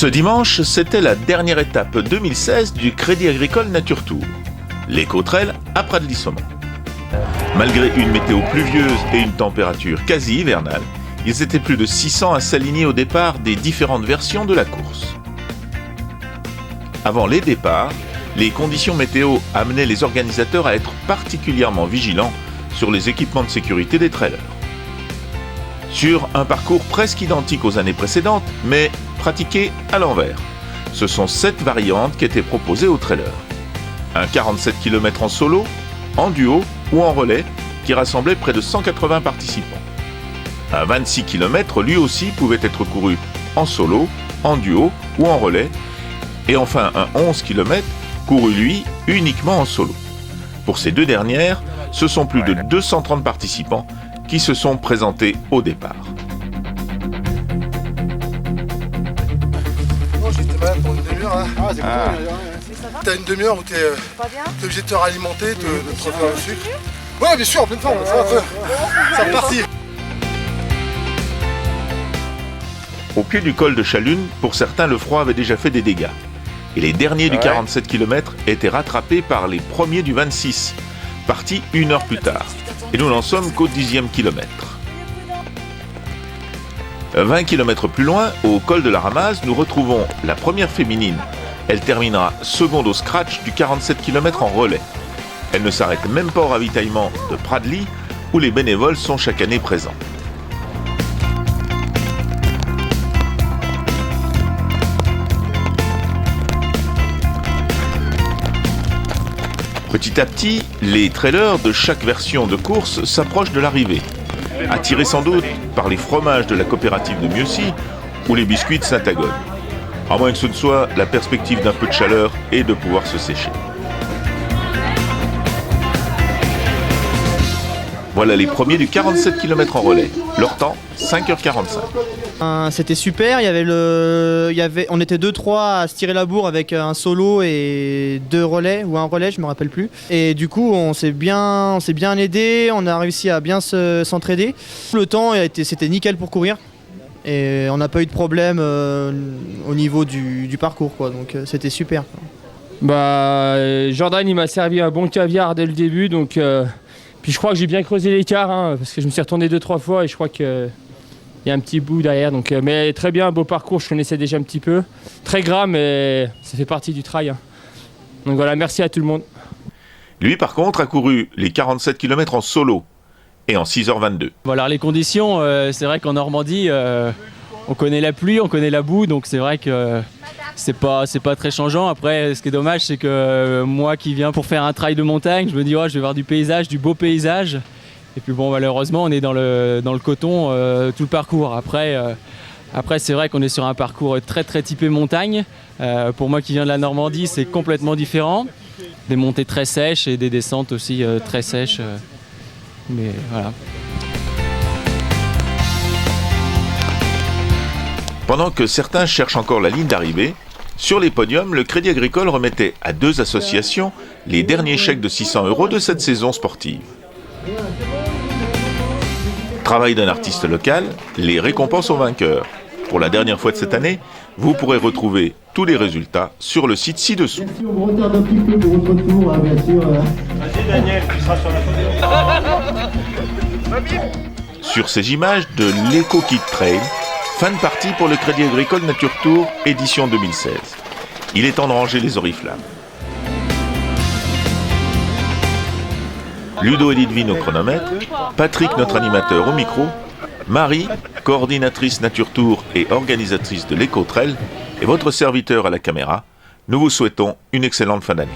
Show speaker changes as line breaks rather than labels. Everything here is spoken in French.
Ce dimanche, c'était la dernière étape 2016 du Crédit Agricole Nature Tour, l'Éco-Trail à Pradly-Saumont. Malgré une météo pluvieuse et une température quasi hivernale, ils étaient plus de 600 à s'aligner au départ des différentes versions de la course. Avant les départs, les conditions météo amenaient les organisateurs à être particulièrement vigilants sur les équipements de sécurité des trailers. Sur un parcours presque identique aux années précédentes, mais pratiqué à l'envers. Ce sont 7 variantes qui étaient proposées aux trailers. Un 47 km en solo, en duo ou en relais qui rassemblait près de 180 participants. Un 26 km lui aussi pouvait être couru en solo, en duo ou en relais. Et enfin un 11 km couru lui uniquement en solo. Pour ces deux dernières, ce sont plus de 230 participants qui se sont présentés au départ.
Bon, j'étais malade pour une demi-heure. Hein. Ah, c'est cool. T'as une demi-heure où t'es obligé de te réalimenter, de te refaire le sucre. Ouais, bien sûr, en pleine forme. C'est reparti.
Au pied du col de Chalune, pour certains, le froid avait déjà fait des dégâts. Et les derniers du 47 km étaient rattrapés par les premiers du 26, partis 1 heure plus tard. Et nous n'en sommes qu'au 10e kilomètre. 20 km plus loin, au col de la Ramasse, nous retrouvons la première féminine. Elle terminera seconde au scratch du 47 km en relais. Elle ne s'arrête même pas au ravitaillement de Pradly, où les bénévoles sont chaque année présents. Petit à petit, les trailers de chaque version de course s'approchent de l'arrivée, attirés sans doute par les fromages de la coopérative de Mieuxy ou les biscuits de Saint-Agone. À moins que ce ne soit la perspective d'un peu de chaleur et de pouvoir se sécher. Voilà les premiers du 47 km en relais. Leur temps, 5h45.
C'était super, on était 2-3 à se tirer la bourre avec un solo et 2 relais, ou un relais, je me rappelle plus. Et du coup, on s'est bien aidé, on a réussi à bien s'entraider. Le temps, c'était nickel pour courir. Et on n'a pas eu de problème au niveau du parcours, quoi. Donc c'était super.
Jordan, il m'a servi un bon caviar dès le début, donc... Puis je crois que j'ai bien creusé l'écart, parce que je me suis retourné 2-3 fois et je crois qu'il y a un petit bout derrière. Donc, mais très bien, beau parcours, je connaissais déjà un petit peu. Très gras, mais ça fait partie du trail. Donc voilà, merci à tout le monde.
Lui, par contre, a couru les 47 km en solo et en 6h22.
Voilà, les conditions, c'est vrai qu'en Normandie, on connaît la pluie, on connaît la boue, donc c'est vrai que c'est pas très changeant. Après, ce qui est dommage, c'est que moi qui viens pour faire un trail de montagne, je me dis je vais voir du paysage, du beau paysage. Et puis bon, malheureusement, on est dans le coton tout le parcours. Après c'est vrai qu'on est sur un parcours très très typé montagne. Pour moi qui viens de la Normandie, c'est complètement différent. Des montées très sèches et des descentes aussi très sèches. Mais voilà.
Pendant que certains cherchent encore la ligne d'arrivée, sur les podiums, le Crédit Agricole remettait à 2 associations les derniers chèques de 600 € de cette saison sportive. Travail d'un artiste local, les récompenses aux vainqueurs. Pour la dernière fois de cette année, vous pourrez retrouver tous les résultats sur le site ci-dessous.
On retarde un petit peu pour votre retour, bien sûr.
Vas-y Daniel, tu seras sur la photo.
Sur ces images de l'Eco-Kit Trail, fin de partie pour le Crédit Agricole Nature Tour, édition 2016. Il est temps de ranger les oriflammes. Ludo et Lidvine au chronomètre, Patrick, notre animateur, au micro, Marie, coordinatrice Nature Tour et organisatrice de l'Éco-Trail, et votre serviteur à la caméra. Nous vous souhaitons une excellente fin d'année.